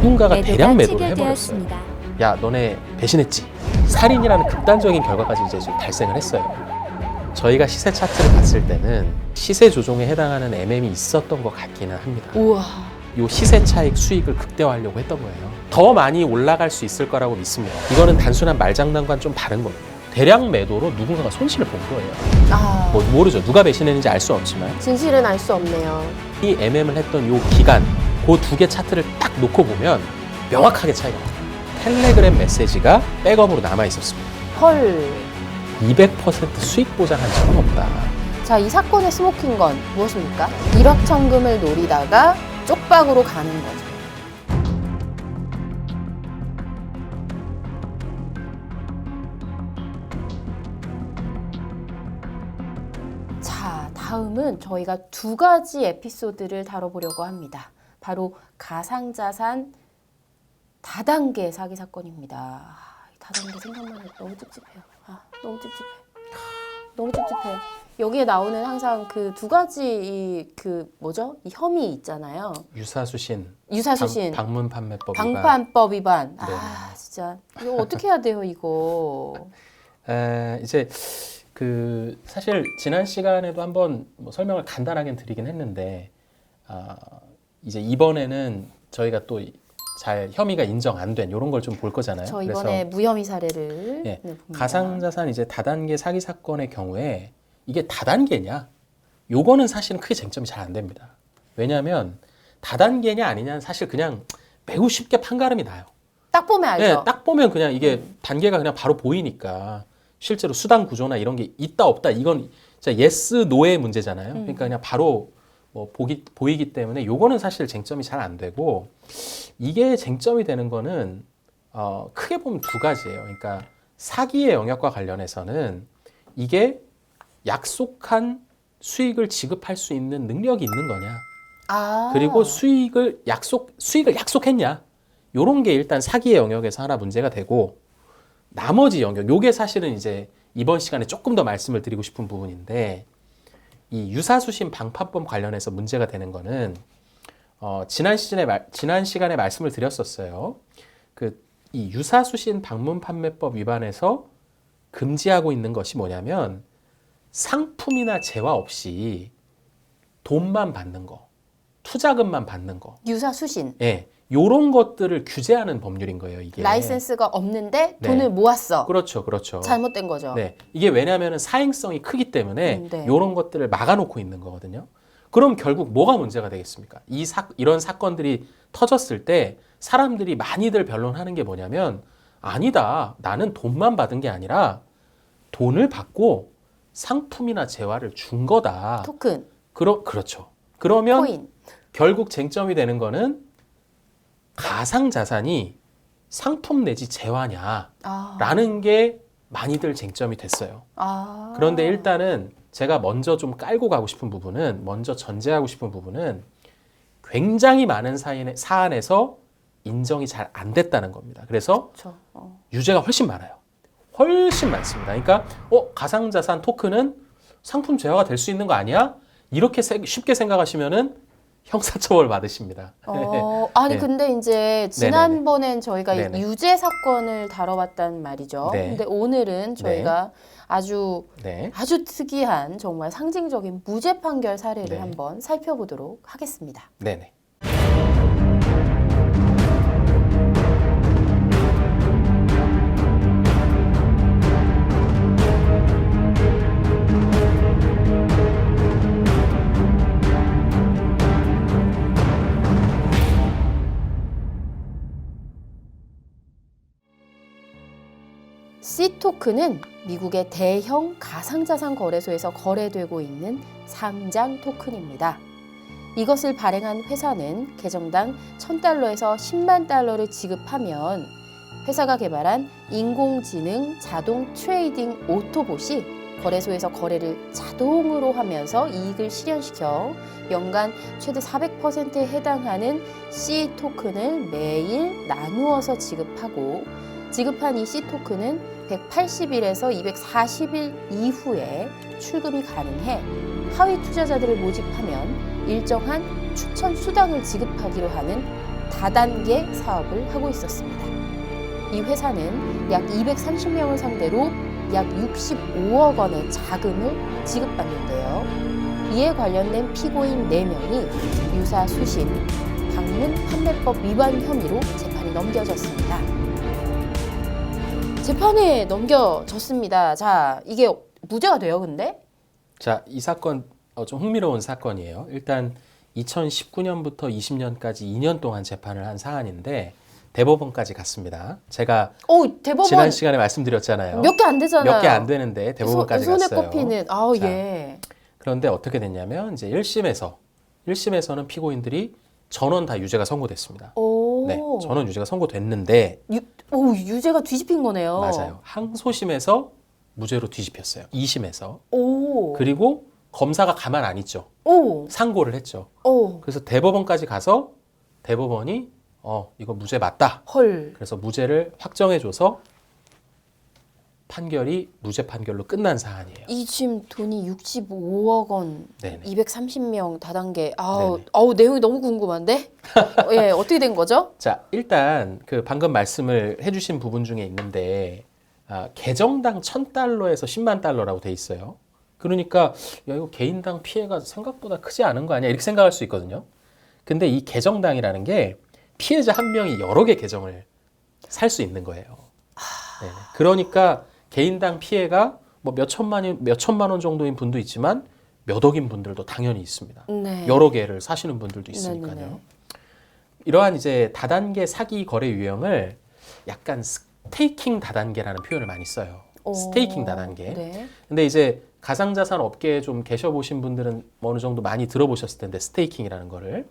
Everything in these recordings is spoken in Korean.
누군가가 대량 매도를 체결되었습니다. 해버렸어요. 야, 너네 배신했지? 살인이라는 극단적인 결과까지 이제 좀 발생을 했어요. 저희가 시세 차트를 봤을 때는 시세 조종에 해당하는 MM이 있었던 것 같기는 합니다. 우와. 요 시세 차익 수익을 극대화하려고 했던 거예요. 더 많이 올라갈 수 있을 거라고 믿습니다. 이거는 단순한 말장난과는 좀 다른 겁니다. 대량 매도로 누군가가 손실을 본 거예요. 아, 뭐 모르죠. 누가 배신했는지 알 수 없지만 진실은 알 수 없네요. 이 MM을 했던 요 기간, 그 두 개 차트를 딱 놓고 보면 명확하게 차이가 나요. 텔레그램 메시지가 백업으로 남아 있었습니다. 헐. 200% 수익 보장한 적은 없다. 자, 이 사건의 스모킹건 무엇입니까? 1억 천금을 노리다가 쪽박으로 가는 거죠. 자, 다음은 저희가 두 가지 에피소드를 다뤄보려고 합니다. 바로 가상자산 다단계 사기 사건입니다. 다단계 생각만 해도 너무 찝찝해요. 너무 찝찝해. 너무 찝찝해. 여기에 나오는 항상 그 두 가지 이 혐의 있잖아요. 유사수신, 방문 판매법 위반. 방판법 위반. 네네. 진짜 이거 어떻게 해야 돼요, 이거? 이제 사실 지난 시간에도 한번 뭐 설명을 간단하게 드리긴 했는데 이제 이번에는 저희가 또 잘 혐의가 인정 안 된 이런 걸 좀 볼 거잖아요. 저 이번에 무혐의 사례를 봅니다. 가상자산 이제 다단계 사기 사건의 경우에 이게 다단계냐? 요거는 사실은 크게 쟁점이 잘 안 됩니다. 왜냐하면 다단계냐 아니냐는 사실 그냥 매우 쉽게 판가름이 나요. 딱 보면 알죠. 네, 딱 보면 그냥 이게 단계가 그냥 바로 보이니까 실제로 수당 구조나 이런 게 있다 없다 이건 진짜 예스 노의 문제잖아요. 그러니까 그냥 바로 뭐 보이기 때문에 요거는 사실 쟁점이 잘 안 되고 이게 쟁점이 되는 거는 크게 보면 두 가지예요. 그러니까 사기의 영역과 관련해서는 이게 약속한 수익을 지급할 수 있는 능력이 있는 거냐. 그리고 수익을 약속했냐. 요런 게 일단 사기의 영역에서 하나 문제가 되고 나머지 영역, 요게 사실은 이제 이번 시간에 조금 더 말씀을 드리고 싶은 부분인데 이 유사수신 방판법 관련해서 문제가 되는 거는 지난 시간에 말씀을 드렸었어요. 이 유사수신 방문 판매법 위반에서 금지하고 있는 것이 뭐냐면 상품이나 재화 없이 돈만 받는 거, 투자금만 받는 거. 유사수신. 예. 요런 것들을 규제하는 법률인 거예요, 이게. 라이센스가 없는데 네. 돈을 모았어. 그렇죠. 잘못된 거죠. 네. 이게 왜냐하면 사행성이 크기 때문에 네. 요런 것들을 막아놓고 있는 거거든요. 그럼 결국 뭐가 문제가 되겠습니까? 이런 사건들이 터졌을 때 사람들이 많이들 변론하는 게 뭐냐면 아니다. 나는 돈만 받은 게 아니라 돈을 받고 상품이나 재화를 준 거다. 토큰. 그렇죠. 그러면 코인. 결국 쟁점이 되는 거는 가상자산이 상품 내지 재화냐라는 게 많이들 쟁점이 됐어요. 그런데 일단은 제가 먼저 좀 깔고 가고 싶은 부분은, 먼저 전제하고 싶은 부분은 굉장히 많은 사안에서 인정이 잘 안 됐다는 겁니다. 그래서 유죄가 훨씬 많아요. 훨씬 많습니다. 그러니까 가상자산 토큰은 상품 재화가 될 수 있는 거 아니야? 이렇게 쉽게 생각하시면은 형사처벌 받으십니다. 아니 네. 근데 이제 지난번엔 저희가 네네. 유죄 사건을 다뤄봤단 말이죠. 네. 근데 오늘은 저희가 아주 특이한 정말 상징적인 무죄 판결 사례를 한번 살펴보도록 하겠습니다. 네네. C토큰은 미국의 대형 가상자산 거래소에서 거래되고 있는 상장 토큰입니다. 이것을 발행한 회사는 계정당 $1,000에서 $10만 달러를 지급하면 회사가 개발한 인공지능 자동 트레이딩 오토봇이 거래소에서 거래를 자동으로 하면서 이익을 실현시켜 연간 최대 400%에 해당하는 C토큰을 매일 나누어서 지급하고 지급한 이 C토큰은 180일에서 240일 이후에 출금이 가능해 하위 투자자들을 모집하면 일정한 추천 수당을 지급하기로 하는 다단계 사업을 하고 있었습니다. 이 회사는 약 230명을 상대로 약 65억 원의 자금을 지급받는데요. 이에 관련된 피고인 4명이 유사 수신, 방문 판매법 위반 혐의로 재판에 넘겨졌습니다. 재판에 넘겨졌습니다. 자, 이게 무죄가 돼요, 근데? 자, 이 사건 좀 흥미로운 사건이에요. 일단 2019년부터 20년까지 2년 동안 재판을 한 사안인데 대법원까지 갔습니다. 제가 대법원 지난 시간에 말씀드렸잖아요. 몇 개 안 되잖아요. 몇 개 안 되는데 대법원까지 손에 갔어요. 꼽히는. 자, 예. 그런데 어떻게 됐냐면 이제 1심에서는 피고인들이 전원 다 유죄가 선고됐습니다. 오. 네, 전원 유죄가 선고됐는데 유죄가 뒤집힌 거네요. 맞아요. 항소심에서 무죄로 뒤집혔어요. 2심에서. 오. 그리고 검사가 가만 안 있죠. 오. 상고를 했죠. 오. 그래서 대법원까지 가서 대법원이 이거 무죄 맞다. 헐. 그래서 무죄를 확정해줘서 판결이 무죄 판결로 끝난 사안이에요. 이 지금 돈이 65억 원, 네네. 230명 다단계. 네네. 내용이 너무 궁금한데? 예, 어떻게 된 거죠? 자, 일단 그 방금 말씀을 해주신 부분 중에 있는데 개정당 1,000달러에서 10만 달러라고 돼 있어요. 그러니까 야, 이거 개인당 피해가 생각보다 크지 않은 거 아니야? 이렇게 생각할 수 있거든요. 근데 이 개정당이라는 게 피해자 한 명이 여러 개 계정을 살 수 있는 거예요. 네. 그러니까 개인당 피해가 뭐 몇 천만 원 정도인 분도 있지만 몇 억인 분들도 당연히 있습니다. 네. 여러 개를 사시는 분들도 있으니까요. 네네네. 이러한 이제 다단계 사기 거래 유형을 약간 스테이킹 다단계라는 표현을 많이 써요. 스테이킹 다단계. 네. 근데 이제 가상자산 업계에 좀 계셔보신 분들은 어느 정도 많이 들어보셨을 텐데 스테이킹이라는 거를.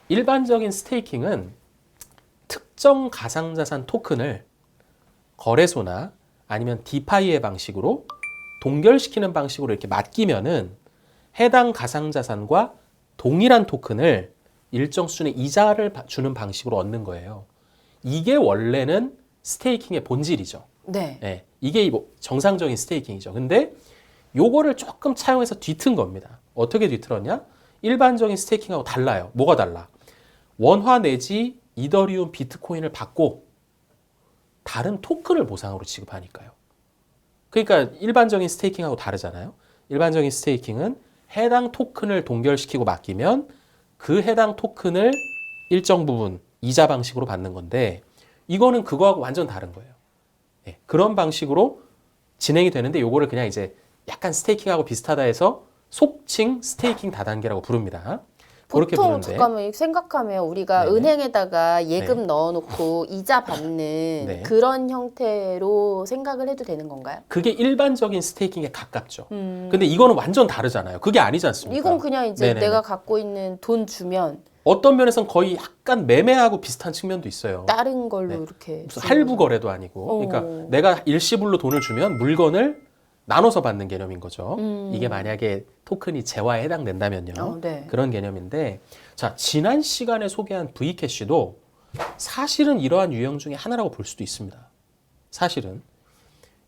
일반적인 스테이킹은 특정 가상자산 토큰을 거래소나 아니면 디파이의 방식으로 동결시키는 방식으로 이렇게 맡기면은 해당 가상자산과 동일한 토큰을 일정 수준의 이자를 주는 방식으로 얻는 거예요. 이게 원래는 스테이킹의 본질이죠. 네. 네, 이게 정상적인 스테이킹이죠. 근데 요거를 조금 차용해서 뒤튼 겁니다. 어떻게 뒤틀었냐? 일반적인 스테이킹하고 달라요. 뭐가 달라? 원화 내지 이더리움 비트코인을 받고 다른 토큰을 보상으로 지급하니까요. 그러니까 일반적인 스테이킹하고 다르잖아요. 일반적인 스테이킹은 해당 토큰을 동결시키고 맡기면 그 해당 토큰을 일정 부분 이자 방식으로 받는 건데 이거는 그거하고 완전 다른 거예요. 네, 그런 방식으로 진행이 되는데 요거를 그냥 이제 약간 스테이킹하고 비슷하다 해서 속칭 스테이킹 다단계라고 부릅니다. 그렇게 보통 부르는데 잠깐만 생각하면 우리가 네네. 은행에다가 예금 네. 넣어놓고 이자 받는 네. 그런 형태로 생각을 해도 되는 건가요? 그게 일반적인 스테이킹에 가깝죠. 근데 이거는 완전 다르잖아요. 그게 아니지 않습니까? 이건 그냥 이제 네네네. 내가 갖고 있는 돈 주면 어떤 면에서는 거의 약간 매매하고 비슷한 측면도 있어요. 다른 걸로 네. 이렇게 무슨 할부 거래도 아니고. 그러니까 내가 일시불로 돈을 주면 물건을 나눠서 받는 개념인 거죠. 이게 만약에 토큰이 재화에 해당된다면요. 네. 그런 개념인데 자, 지난 시간에 소개한 V캐시도 사실은 이러한 유형 중에 하나라고 볼 수도 있습니다. 사실은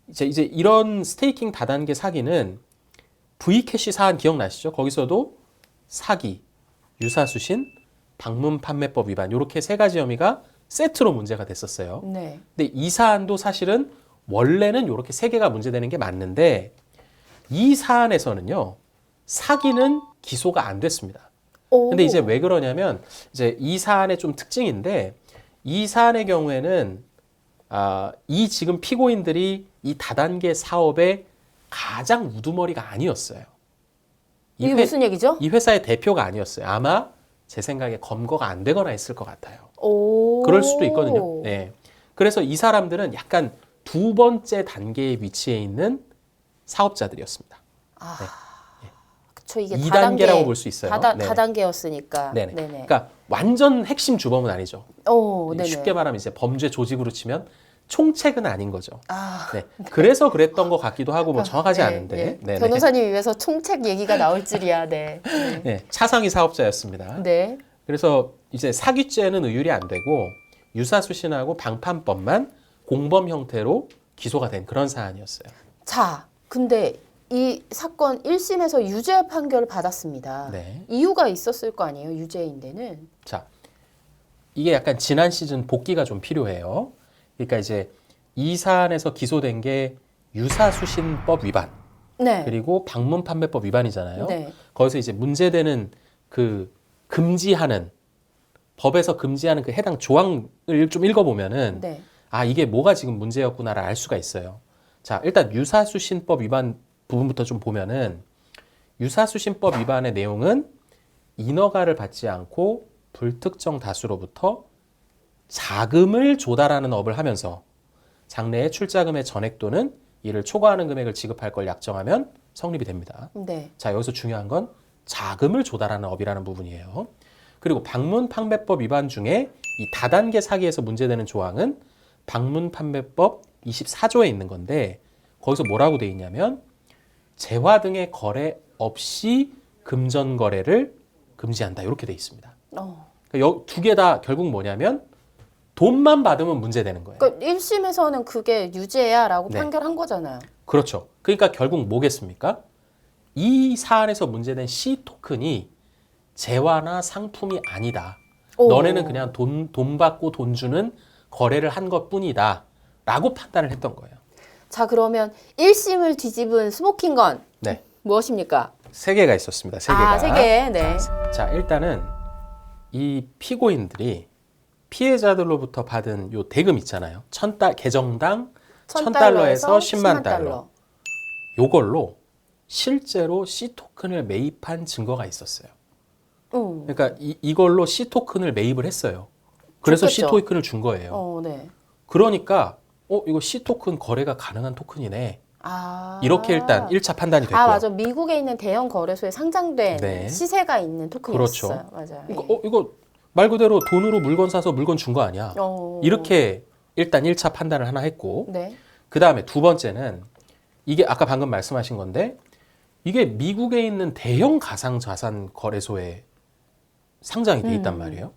이제 이런 스테이킹 다단계 사기는 V캐시 사안 기억나시죠? 거기서도 사기, 유사수신, 방문 판매법 위반 이렇게 세 가지 혐의가 세트로 문제가 됐었어요. 네. 근데 이 사안도 사실은 원래는 이렇게 세 개가 문제되는 게 맞는데 이 사안에서는요 사기는 기소가 안 됐습니다. 근데 이제 왜 그러냐면 이제 이 사안의 좀 특징인데 이 사안의 경우에는 이 지금 피고인들이 이 다단계 사업의 가장 우두머리가 아니었어요. 이게 무슨 얘기죠? 이 회사의 대표가 아니었어요. 아마 제 생각에 검거가 안 되거나 했을 것 같아요. 오. 그럴 수도 있거든요. 네. 그래서 이 사람들은 약간 두 번째 단계에 위치해 있는 사업자들이었습니다. 그쵸, 이게 2단계라고 볼 수 있어요. 네네. 다단계였으니까. 네네. 네네. 그러니까 완전 핵심 주범은 아니죠. 네네. 쉽게 말하면 이제 범죄 조직으로 치면 총책은 아닌 거죠. 아, 네. 그래서 그랬던 것 같기도 하고 뭐 정확하지 네, 않은데. 네. 네네. 변호사님 입에서 총책 얘기가 나올 줄이야. 네. 네. 차상위 사업자였습니다. 네. 그래서 이제 사기죄는 의율이 안 되고 유사수신하고 방판법만 공범 형태로 기소가 된 그런 사안이었어요. 자, 근데 이 사건 1심에서 유죄 판결을 받았습니다. 네. 이유가 있었을 거 아니에요, 유죄인 데는. 자, 이게 약간 지난 시즌 복기가 좀 필요해요. 그러니까 이제 이 사안에서 기소된 게 유사수신법 위반 네. 그리고 방문판매법 위반이잖아요. 네. 거기서 이제 문제되는 그 금지하는 법에서 금지하는 그 해당 조항을 좀 읽어보면은 네. 아 이게 뭐가 지금 문제였구나를 알 수가 있어요. 자 일단 유사수신법 위반 부분부터 좀 보면은 유사수신법 위반의 내용은 인허가를 받지 않고 불특정 다수로부터 자금을 조달하는 업을 하면서 장래에 출자금의 전액 또는 이를 초과하는 금액을 지급할 걸 약정하면 성립이 됩니다. 네. 자 여기서 중요한 건 자금을 조달하는 업이라는 부분이에요. 그리고 방문판매법 위반 중에 이 다단계 사기에서 문제되는 조항은 방문판매법 24조에 있는 건데 거기서 뭐라고 돼 있냐면 재화 등의 거래 없이 금전 거래를 금지한다 이렇게 돼 있습니다. 두 개 다 결국 뭐냐면 돈만 받으면 문제되는 거예요. 그러니까 1심에서는 그게 유죄야라고 네. 판결한 거잖아요. 그렇죠. 그러니까 결국 뭐겠습니까? 이 사안에서 문제된 C 토큰이 재화나 상품이 아니다. 오. 너네는 그냥 돈 받고 돈 주는 거래를 한 것뿐이다. 라고 판단을 했던 거예요. 자, 그러면 1심을 뒤집은 스모킹건 네. 무엇입니까? 세 개가 있었습니다. 세 개가. 아, 세 개. 네. 자, 일단은 이 피고인들이 피해자들로부터 받은 요 대금 있잖아요. 개정당 1,000달러에서 10만 달러. 요걸로 실제로 C 토큰을 매입한 증거가 있었어요. 그러니까 이걸로 C 토큰을 매입을 했어요. 그래서 좋겠죠. C 토큰을 준 거예요. 네. 그러니까 이거 C 토큰 거래가 가능한 토큰이네. 아. 이렇게 일단 1차 판단이 됐고요. 아, 맞아. 미국에 있는 대형 거래소에 상장된 네. 시세가 있는 토큰이었어요. 그렇죠. 맞아요. 그러니까 이거 말 그대로 돈으로 물건 사서 물건 준 거 아니야. 이렇게 일단 1차 판단을 하나 했고 네. 그다음에 두 번째는 이게 아까 방금 말씀하신 건데 이게 미국에 있는 대형 가상자산 거래소에 상장이 돼 있단 말이에요.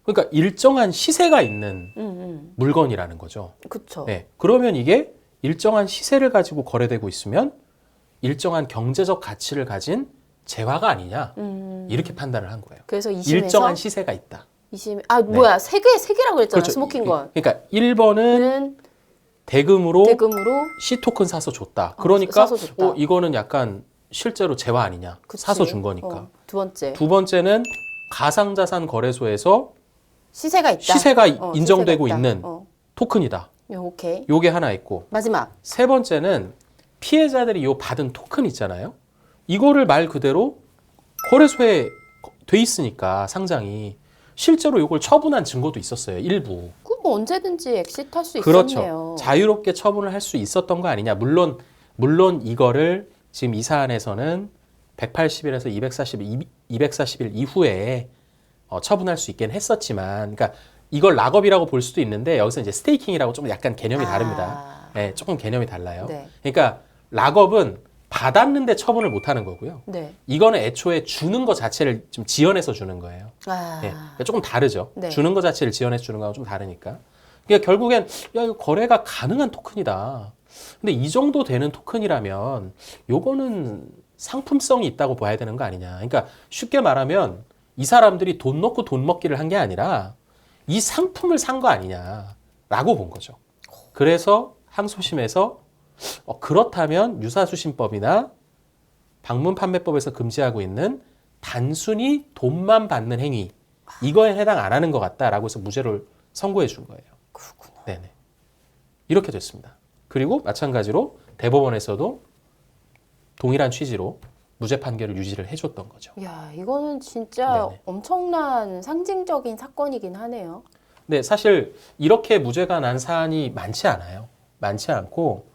그러니까 일정한 시세가 있는 물건이라는 거죠. 그렇죠. 네. 그러면 이게 일정한 시세를 가지고 거래되고 있으면 일정한 경제적 가치를 가진 재화가 아니냐 이렇게 판단을 한 거예요. 그래서 2심에서 일정한 시세가 있다. 2심 뭐야? 세 개라고 그랬잖아. 그렇죠. 스모킹건. 그러니까 1번은 대금으로 C 토큰 사서 줬다. 그러니까 사서 줬다. 이거는 약간 실제로 재화 아니냐. 그치. 사서 준 거니까. 두 번째. 두 번째는 가상자산 거래소에서 시세가 있다. 시세가 인정되고 시세가 있다. 있는 토큰이다. 오케이. 요게 하나 있고. 마지막. 세 번째는 피해자들이 요 받은 토큰 있잖아요. 이거를 말 그대로 거래소에 돼 있으니까 상장이 실제로 이걸 처분한 증거도 있었어요. 일부. 그뭐 언제든지 엑시트할 수 그렇죠. 있었네요. 자유롭게 처분을 할 수 있었던 거 아니냐. 물론 이거를 지금 이 사안에서는 180일에서 240일 이후에 처분할 수 있긴 했었지만, 그러니까 이걸 락업이라고 볼 수도 있는데 여기서 이제 스테이킹이라고 좀 약간 개념이 다릅니다. 네, 조금 개념이 달라요. 네. 그러니까 락업은 받았는데 처분을 못 하는 거고요. 네. 이거는 애초에 주는 거 자체를 좀 지연해서 주는 거예요. 네, 그러니까 조금 다르죠. 네. 주는 거 자체를 지연해서 주는 거하고 좀 다르니까. 그러니까 결국엔 야 이거 거래가 가능한 토큰이다. 근데 이 정도 되는 토큰이라면 요거는 상품성이 있다고 봐야 되는 거 아니냐. 그러니까 쉽게 말하면 이 사람들이 돈 넣고 돈 먹기를 한 게 아니라 이 상품을 산 거 아니냐라고 본 거죠. 그래서 항소심에서 그렇다면 유사수신법이나 방문판매법에서 금지하고 있는 단순히 돈만 받는 행위 이거에 해당 안 하는 것 같다라고 해서 무죄를 선고해 준 거예요. 그렇구나. 네네. 이렇게 됐습니다. 그리고 마찬가지로 대법원에서도 동일한 취지로 무죄 판결을 유지를 해줬던 거죠. 야, 이거는 진짜 네네. 엄청난 상징적인 사건이긴 하네요. 네, 사실 이렇게 무죄가 난 사안이 많지 않아요. 많지 않고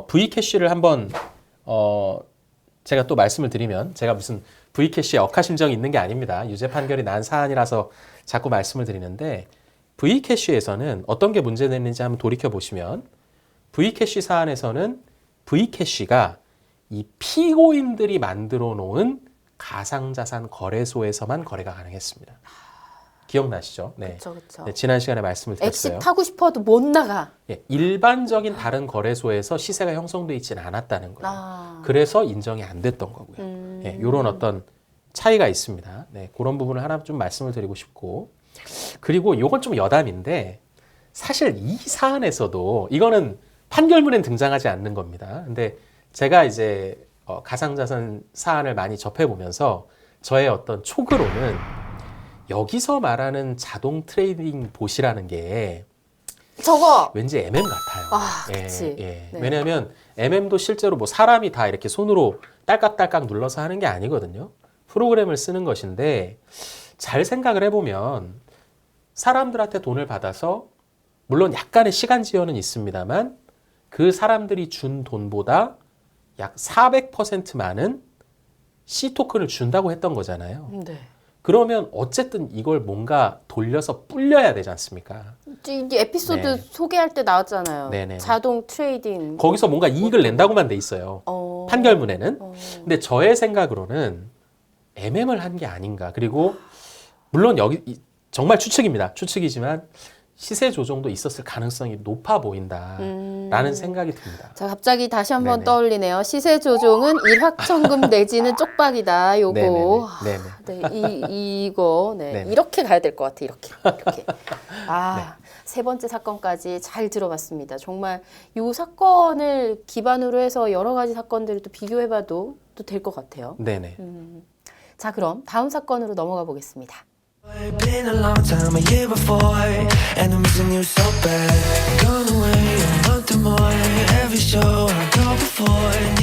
V캐시를 한번 제가 또 말씀을 드리면 제가 무슨 V캐시에 억하심정이 있는 게 아닙니다. 유죄 판결이 난 사안이라서 자꾸 말씀을 드리는데 V캐시에서는 어떤 게 문제됐는지 한번 돌이켜 보시면 V캐시 사안에서는 V캐시가 이 피고인들이 만들어 놓은 가상자산 거래소에서만 거래가 가능했습니다. 기억나시죠? 네. 그렇죠. 네, 지난 시간에 말씀을 드렸어요. 엑시트 하고 싶어도 못 나가. 예, 일반적인 다른 거래소에서 시세가 형성돼 있지는 않았다는 거예요. 그래서 인정이 안 됐던 거고요. 예, 이런 어떤 차이가 있습니다. 네, 그런 부분을 하나 좀 말씀을 드리고 싶고 그리고 요건 좀 여담인데 사실 이 사안에서도 이거는 판결문엔 등장하지 않는 겁니다. 근데 제가 이제 가상자산 사안을 많이 접해보면서 저의 어떤 촉으로는 여기서 말하는 자동 트레이딩 봇이라는 게 저거 왠지 MM 같아요. 아, 그치. 네. 왜냐하면 MM도 실제로 뭐 사람이 다 이렇게 손으로 딸깍딸깍 눌러서 하는 게 아니거든요. 프로그램을 쓰는 것인데 잘 생각을 해보면 사람들한테 돈을 받아서 물론 약간의 시간 지연은 있습니다만 그 사람들이 준 돈보다 약 400% 많은 C 토큰을 준다고 했던 거잖아요. 네. 그러면 어쨌든 이걸 뭔가 돌려서 불려야 되지 않습니까? 이 에피소드 네. 소개할 때 나왔잖아요. 네네. 자동 트레이딩. 거기서 뭔가 이익을 낸다고만 돼 있어요. 판결문에는. 근데 저의 생각으로는 MM을 한 게 아닌가. 그리고 물론 여기 정말 추측입니다. 추측이지만 시세 조정도 있었을 가능성이 높아 보인다라는 생각이 듭니다. 자, 갑자기 다시 한번 네네. 떠올리네요. 시세 조종은 일확천금 내지는 쪽박이다. 요거. 네네. 네, 이거 네. 네네. 이렇게 가야 될 것 같아. 이렇게. 아, 세 번째 사건까지 잘 들어봤습니다. 정말 이 사건을 기반으로 해서 여러 가지 사건들을 또 비교해봐도 또 될 것 같아요. 네네. 자, 그럼 다음 사건으로 넘어가 보겠습니다. It's been a long time, a year before, and I'm missing you so bad. Gone away a month or more, every show I go before.